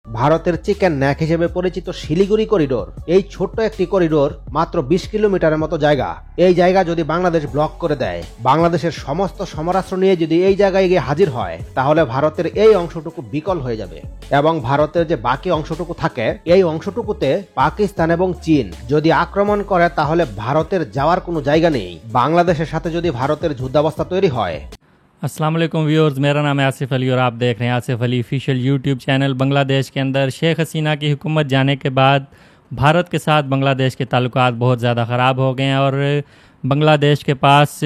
ভারতের chicken neck হিসেবে পরিচিত শিলিগুড়ি করিডোর, এই ছোট্ট একটি করিডোর মাত্র 20 কিলোমিটারের মতো জায়গা। এই জায়গা যদি বাংলাদেশ ব্লক করে দেয়, বাংলাদেশের সমস্ত সমরাস্ত্র নিয়ে যদি এই জায়গায় গিয়ে হাজির হয়, তাহলে ভারতের এই অংশটুকু বিকল হয়ে যাবে এবং ভারতের যে বাকি অংশটুকু থাকে, এই অংশটুকুতে পাকিস্তান এবং চীন যদি আক্রমণ করে, তাহলে ভারতের যাওয়ার কোনো জায়গা নেই। বাংলাদেশের সাথে যদি ভারতের যুদ্ধাবস্থা তৈরি হয়। अस्सलाम वालेकुम व्यूअर्स, मेरा नाम है आसिफ अली और आप देख रहे हैं Asif Ali official YouTube channel. Bangladesh के अंदर शेख हसीना की हुकूमत जाने के बाद भारत के साथ बांग्लादेश के ताल्लुकात बहुत ज़्यादा ख़राब हो गए हैं और बांग्लादेश के पास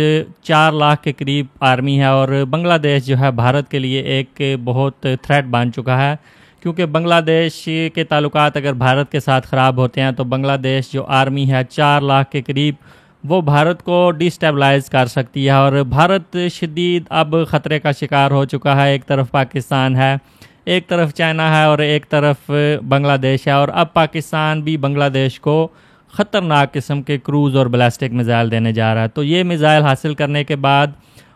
4 लाख के करीब आर्मी है और बांग्लादेश जो है भारत के लिए एक बहुत थ्रेट बन चुका है, क्योंकि बांग्लादेश के ताल्लुकात अगर भारत के साथ ख़राब होते हैं तो बांग्लादेश जो आर्मी है 4 लाख के करीब, वो भारत को डिस्टेबलाइज कर सकती है और भारत शदीद अब ख़तरे का शिकार हो चुका है। एक तरफ पाकिस्तान है, एक तरफ चाइना है और एक तरफ बांग्लादेश है और अब पाकिस्तान भी बांग्लादेश को ख़तरनाक किस्म के क्रूज़ और बैलिस्टिक मिज़ाइल देने जा रहा है। तो ये मिज़ाइल हासिल करने के बाद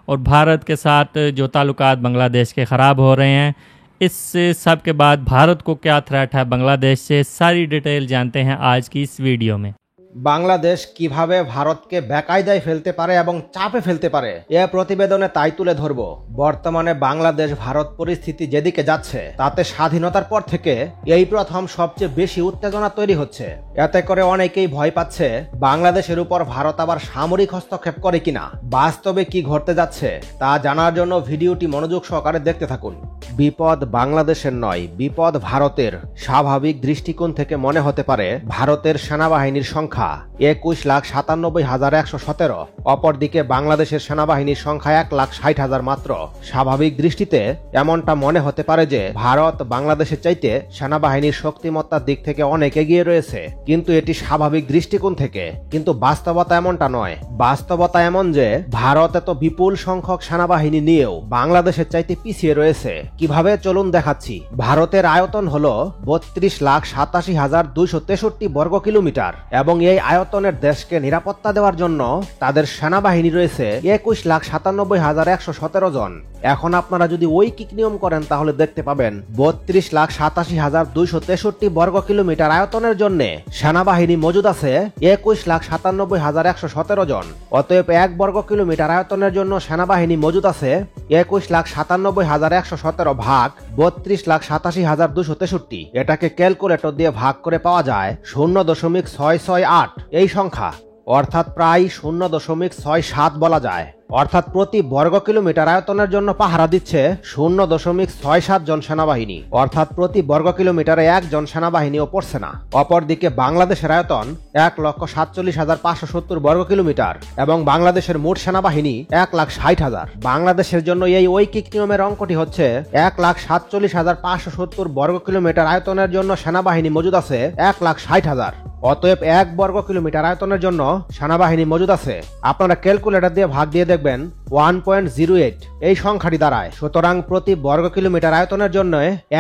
और भारत के साथ जो ताल्लुकात बांग्लादेश के ख़राब हो रहे हैं, इस सब के बाद भारत को क्या थ्रेट है बांग्लादेश से, सारी डिटेल जानते हैं आज की इस वीडियो में। বাংলাদেশ কিভাবে ভারতকে বেকায়দায় ফেলতে পারে এবং চাপে ফেলতে পারে, এ প্রতিবেদনে তাই তুলে ধরব। বর্তমানে বাংলাদেশ ভারত পরিস্থিতি যেদিকে যাচ্ছে, তাতে স্বাধীনতার পর থেকে এই প্রথম সবচেয়ে বেশি উত্তেজনা তৈরি হচ্ছে। এতে করে অনেকেই ভয় পাচ্ছে বাংলাদেশের উপর ভারত আবার সামরিক হস্তক্ষেপ করে কিনা। বাস্তবে কি ঘটতে যাচ্ছে তা জানার জন্য ভিডিওটি মনোযোগ সহকারে দেখতে থাকুন। বিপদ বাংলাদেশের নয়, বিপদ ভারতের। স্বাভাবিক দৃষ্টিকোণ থেকে মনে হতে পারে ভারতের সেনাবাহিনীর সংখ্যা 21,97,117, অপরদিকে বাংলাদেশের সেনাবাহিনীর সংখ্যা 1,60,000 মাত্র। স্বাভাবিক দৃষ্টিতে এমনটা মনে হতে পারে যে ভারত বাংলাদেশের চাইতে সেনাবাহিনীর শক্তিমত্তার দিক থেকে অনেক এগিয়ে রয়েছে, কিন্তু এটি স্বাভাবিক দৃষ্টিকোণ থেকে। কিন্তু বাস্তবতা এমনটা নয়। বাস্তবতা এমন যে ভারত এত বিপুল সংখ্যক সেনাবাহিনী নিয়েও বাংলাদেশের চাইতে পিছিয়ে রয়েছে। কিভাবে চলুন দেখাচ্ছি। ভারতের আয়তন হল 32,87,263 বর্গ কিলোমিটার এবং এই আয়তনের দেশকে নিরাপত্তা দেওয়ার জন্য তাদের সেনাবাহিনী রয়েছে 21,97,117 জন। এখন আপনারা যদি ঐকিক নিয়ম করেন, তাহলে দেখতে পাবেন 32,87,263 বর্গ কিলোমিটার আয়তনের জন্য সেনাবাহিনী মজুদ আছে 21,97,117 জন। অতএব 1 বর্গ কিলোমিটার আয়তনের জন্য সেনাবাহিনী মজুদ আছে 21,97,117 ভাগ 32,87,263। এটাকে ক্যালকুলেটর দিয়ে ভাগ করে পাওয়া যায় 0.668 এই সংখ্যা, অর্থাৎ প্রায় 0.67 বলা যায়। অর্থাৎ প্রতি বর্গ কিলোমিটার আয়তনের জন্য পাহারা দিচ্ছে 0.67 জন সেনাবাহিনী, অর্থাৎ প্রতি বর্গ কিলোমিটারে 1 জন সেনাবাহিনীও পড়ছে না। অপরদিকে বাংলাদেশের আয়তন 1,47,570 বর্গ কিলোমিটার এবং বাংলাদেশের মোট সেনাবাহিনী 1,60,000। বাংলাদেশের জন্য এই ঐকিক নিয়মের অঙ্কটি হচ্ছে 1,47,570 বর্গ কিলোমিটার আয়তনের জন্য সেনাবাহিনী মজুদ আছে 1,60,000। অতএব 1 বর্গ কিলোমিটার আয়তনের জন্য সেনাবাহিনী মজুদ আছে, আপনারা ক্যালকুলেটর দিয়ে ভাগ দিয়ে দেখবেন 1.08 এই সংখ্যাটি দাঁড়ায়। সুতরাং প্রতি বর্গ কিলোমিটার আয়তনের জন্য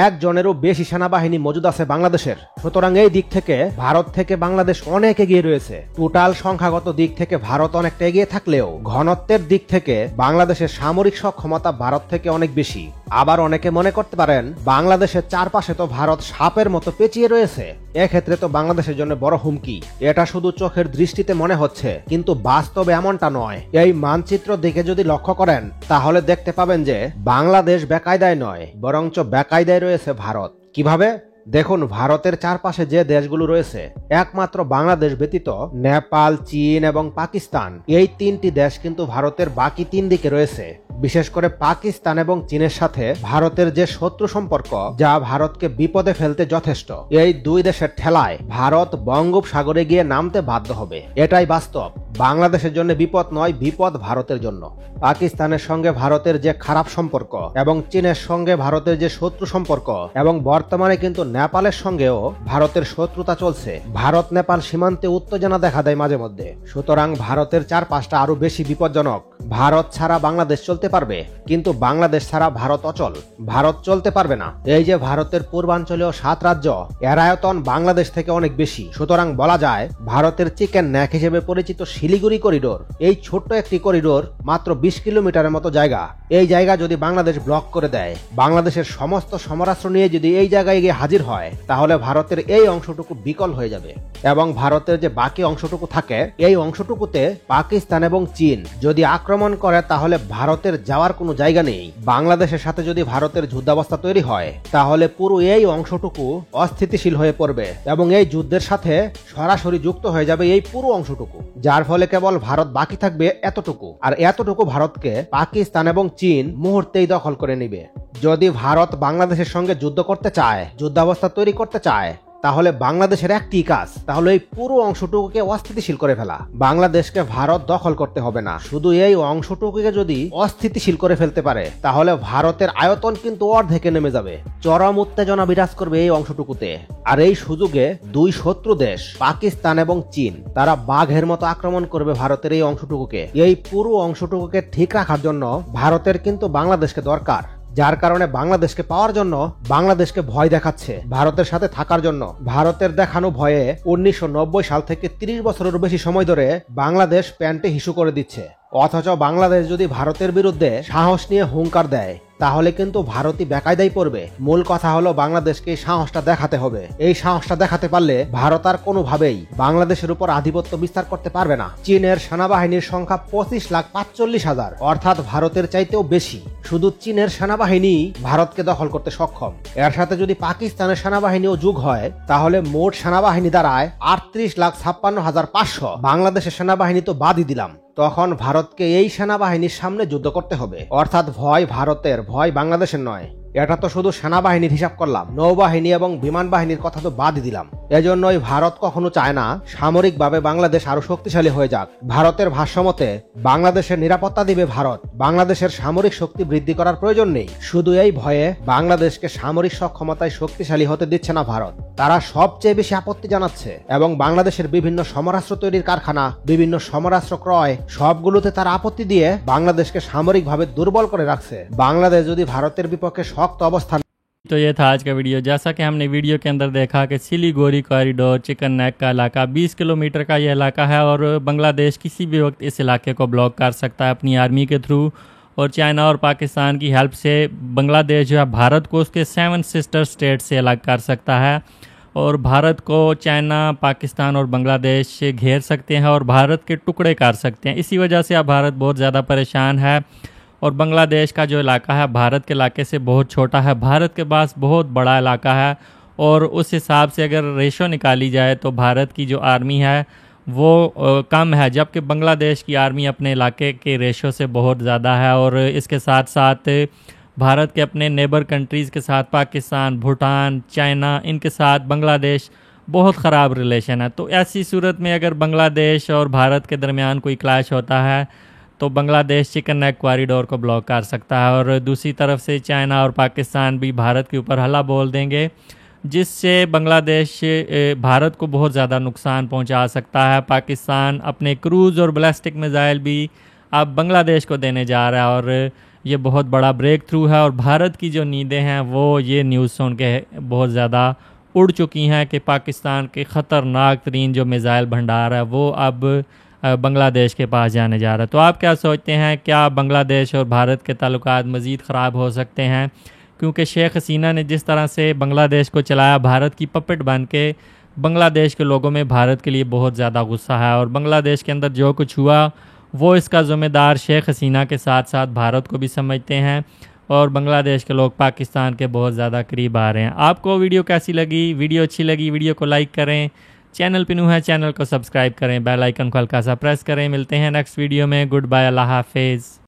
1 জনেরও বেশি সেনাবাহিনী মজুদ আছে বাংলাদেশের। সুতরাং এই দিক থেকে ভারত থেকে বাংলাদেশ অনেক এগিয়ে রয়েছে। টোটাল সংখ্যাগত দিক থেকে ভারত অনেকটা এগিয়ে থাকলেও ঘনত্বের দিক থেকে বাংলাদেশের সামরিক সক্ষমতা ভারত থেকে অনেক বেশি। আবার অনেকে মনে করতে পারেন বাংলাদেশের চারপাশে তো ভারত সাপের মতো পেঁচিয়ে রয়েছে, এক্ষেত্রে তো বাংলাদেশের জন্য বড় হুমকি। এটা শুধু চোখের দৃষ্টিতে মনে হচ্ছে, কিন্তু বাস্তবে এমনটা নয়। এই মানচিত্র দিকে যদি লক্ষ্য করেন, তাহলে দেখতে পাবেন যে বাংলাদেশ বেকায়দায় নয়, বরঞ্চ বেকায়দায় রয়েছে ভারত। কিভাবে? দেখুন, ভারতের চারপাশে যে দেশগুলো রয়েছে, একমাত্র বাংলাদেশ ব্যতীত নেপাল, চীন এবং পাকিস্তান, এই 3টি দেশ কিন্তু ভারতের বাকি 3 দিকে রয়েছে। বিশেষ করে পাকিস্তান এবং চীনের সাথে ভারতের যে শত্রু সম্পর্ক, যা ভারতকে বিপদে ফেলতে যথেষ্ট। এই 2 দেশের ঠেলায় ভারত বঙ্গোপসাগরে গিয়ে নামতে বাধ্য হবে, এটাই বাস্তব। বাংলাদেশের জন্য বিপদ নয়, বিপদ ভারতের জন্য। পাকিস্তানের সঙ্গে ভারতের যে খারাপ সম্পর্ক এবং চীনের সঙ্গে ভারতের যে শত্রু সম্পর্ক, এবং বর্তমানে কিন্তু নেপালের সঙ্গেও ভারতের শত্রুতা চলছে। ভারত নেপাল সীমান্তে উত্তেজনা দেখা দেয় মাঝে মধ্যে। সুতরাং ভারতের চারপাশটা আরো বেশি বিপজ্জনক। ভারত ছাড়া বাংলাদেশ চলতে পারবে, কিন্তু বাংলাদেশ ছাড়া ভারত অচল। ভারত চলতে পারবে না। এই যে ভারতের পূর্বাঞ্চলীয় 7 রাজ্য, এর আয়তন বাংলাদেশ থেকে অনেক বেশি। সুতরাং বলা যায় ভারতের চিকেন নেক হিসেবে পরিচিত শিলিগুড়ি করিডোর, এই ছোট্ট একটি করিডোর মাত্র 20 কিলোমিটারের মতো জায়গা। এই জায়গা যদি বাংলাদেশ ব্লক করে দেয়, বাংলাদেশের সমস্ত সমরাস্ত্র নিয়ে যদি এই জায়গায় গিয়ে হাজির হয়, তাহলে ভারতের এই অংশটুকু বিকল হয়ে যাবে এবং ভারতের যে বাকি অংশটুকু থাকে, এই অংশটুকুতে পাকিস্তান এবং চীন যদি আক্রমণ করে, তাহলে ভারতের যাওয়ার কোনো জায়গা নেই। বাংলাদেশের সাথে যদি ভারতের যুদ্ধাবস্থা তৈরি হয়, তাহলে পুরো এই অংশটুকু অস্থিতিশীল হয়ে পড়বে এবং এই যুদ্ধের সাথে সরাসরি যুক্ত হয়ে যাবে এই পুরো অংশটুকু, যার ফলে কেবল ভারত বাকি থাকবে এতটুকু। আর এতটুকু ভারতকে পাকিস্তান এবং চীন মুহূর্তেই দখল করে নিবে। যদি ভারত বাংলাদেশের সঙ্গে যুদ্ধ করতে চায়, যুদ্ধাবস্থা তৈরি করতে চায়, তাহলে বাংলাদেশের একটি কাজ, তাহলে এই পুরো অংশটুকুকে অস্থিতিশীল করে ফেলা। বাংলাদেশকে ভারত দখল করতে হবে না, শুধু এই অংশটুকুকে যদি অস্থিতিশীল করে ফেলতে পারে, তাহলে ভারতের আয়তন কিন্তু অর্ধেকে নেমে যাবে। চরম উত্তেজনা বিরাজ করবে এই অংশটুকুতে। আর এই সুযোগে দুই শত্রু দেশ পাকিস্তান এবং চীন, তারা বাঘের মতো আক্রমণ করবে ভারতের এই অংশটুকুকে। এই পুরো অংশটুকুকে ঠিক রাখার জন্য ভারতের কিন্তু বাংলাদেশকে দরকার, যার কারণে বাংলাদেশকে পাওয়ার জন্য বাংলাদেশকে ভয় দেখাচ্ছে ভারতের সাথে থাকার জন্য। ভারতের দেখানো ভয়ে 1990 সাল থেকে 30 বছরেরও বেশি সময় ধরে বাংলাদেশ প্যান্টে হিসু করে দিচ্ছে। অথচ বাংলাদেশ যদি ভারতের বিরুদ্ধে সাহস নিয়ে হুঙ্কার দেয়, তাহলে কিন্তু ভারতই বেকায়দায় পড়বে। মূল কথা হলো বাংলাদেশকে এই সাহসটা দেখাতে হবে। এই সাহসটা দেখাতে পারলে ভারত আর কোনোভাবেই বাংলাদেশের উপর আধিপত্য বিস্তার করতে পারবে না। চীনের সেনাবাহিনীর সংখ্যা 25,45,000, অর্থাৎ ভারতের চাইতেও বেশি। শুধু চীনের সেনাবাহিনী ভারতকে দখল করতে সক্ষম। এর সাথে যদি পাকিস্তানের সেনাবাহিনীও যোগ হয়, তাহলে মোট সেনাবাহিনী দাঁড়ায় 38,56,500। বাংলাদেশের সেনাবাহিনী তো বাদই দিলাম। তখন ভারতকে এই সেনাবাহিনীর সামনে যুদ্ধ করতে হবে। অর্থাৎ ভয় ভারতের, ভয় বাংলাদেশের নয়। এটা তো শুধু সেনাবাহিনীর হিসাব করলাম, নৌবাহিনী এবং বিমান বাহিনীর কথা তো বাদই দিলাম। এজন্যই ভারত কখনো চায় না সামরিকভাবে বাংলাদেশ আরো শক্তিশালী হয়ে যাক। ভারতের ভাষ্যমতে বাংলাদেশের নিরাপত্তা দিবে ভারত, বাংলাদেশের সামরিক শক্তি বৃদ্ধি করার প্রয়োজন নেই। শুধু এই ভয়ে বাংলাদেশকে সামরিক সক্ষমতায় শক্তিশালী হতে দিচ্ছে না ভারত। তারা সবচেয়ে বেশি আপত্তি জানাচ্ছে এবং বাংলাদেশের বিভিন্ন সমরাস্ত্র তৈরির কারখানা, বিভিন্ন সমরাস্ত্র ক্রয়, সবগুলোতে তারা আপত্তি দিয়ে বাংলাদেশকে সামরিকভাবে দুর্বল করে রাখছে। বাংলাদেশ যদি ভারতের বিপক্ষে शौक तो अवस्था। तो ये था आज का वीडियो। जैसा कि हमने वीडियो के अंदर देखा कि सिलीगुड़ी कॉरिडोर, चिकन नेक का इलाका 20 किलोमीटर का ये इलाका है और बांग्लादेश किसी भी वक्त इस इलाके को ब्लॉक कर सकता है अपनी आर्मी के थ्रू। और चाइना और पाकिस्तान की हेल्प से बांग्लादेश जो है भारत को उसके 7 सिस्टर स्टेट से अलग कर सकता है और भारत को चाइना, पाकिस्तान और बांग्लादेश से घेर सकते हैं और भारत के टुकड़े कर सकते हैं। इसी वजह से अब भारत बहुत ज़्यादा परेशान है और बांग्लादेश का जो इलाका है भारत के इलाके से बहुत छोटा है। भारत के पास बहुत बड़ा इलाका है और उस हिसाब से अगर रेशो निकाली जाए तो भारत की जो आर्मी है वो कम है, जबकि बांग्लादेश की आर्मी अपने इलाके के रेशो से बहुत ज़्यादा है। और इसके साथ साथ भारत के अपने नेबर कंट्रीज़ के साथ पाकिस्तान, भूटान, चाइना, इनके साथ बांग्लादेश बहुत ख़राब रिलेशन है। तो ऐसी सूरत में अगर बांग्लादेश और भारत के दरमियान कोई क्लैश होता है तो बांग्लादेश चिकन नेक कॉरिडोर को ब्लॉक कर सकता है और दूसरी तरफ से चाइना और पाकिस्तान भी भारत के ऊपर हल्ला बोल देंगे, जिससे बांग्लादेश भारत को बहुत ज़्यादा नुकसान पहुंचा सकता है। पाकिस्तान अपने क्रूज़ और बैलिस्टिक मिसाइल भी अब बांग्लादेश को देने जा रहा है और ये बहुत बड़ा ब्रेक थ्रू है। और भारत की जो नींदें हैं वो ये न्यूज़ सुन के बहुत ज़्यादा उड़ चुकी हैं कि पाकिस्तान के ख़तरनाक तरीन जो मिसाइल भंडार है वो अब बांग्लादेश के पास जाने जा रहा है। तो आप क्या सोचते हैं, क्या बांग्लादेश और भारत के ताल्लुकात मज़ीद ख़राब हो सकते हैं? क्योंकि शेख हसीना ने जिस तरह से बांग्लादेश को चलाया, भारत की पपेट बन के, बांग्लादेश के लोगों में भारत के लिए बहुत ज़्यादा गुस्सा है और बांग्लादेश के अंदर जो कुछ हुआ वो इसका ज़िम्मेदार शेख हसीना के साथ साथ भारत को भी समझते हैं और बांग्लादेश के लोग पाकिस्तान के बहुत ज़्यादा करीब आ रहे हैं। आपको वीडियो कैसी लगी? वीडियो अच्छी लगी वीडियो को लाइक करें, चैनल पे न्यू है चैनल को सब्सक्राइब करें, बेल आइकन को हल्का सा प्रेस करें। मिलते हैं नेक्स्ट वीडियो में। गुड बाय, अल्लाह हाफिज़।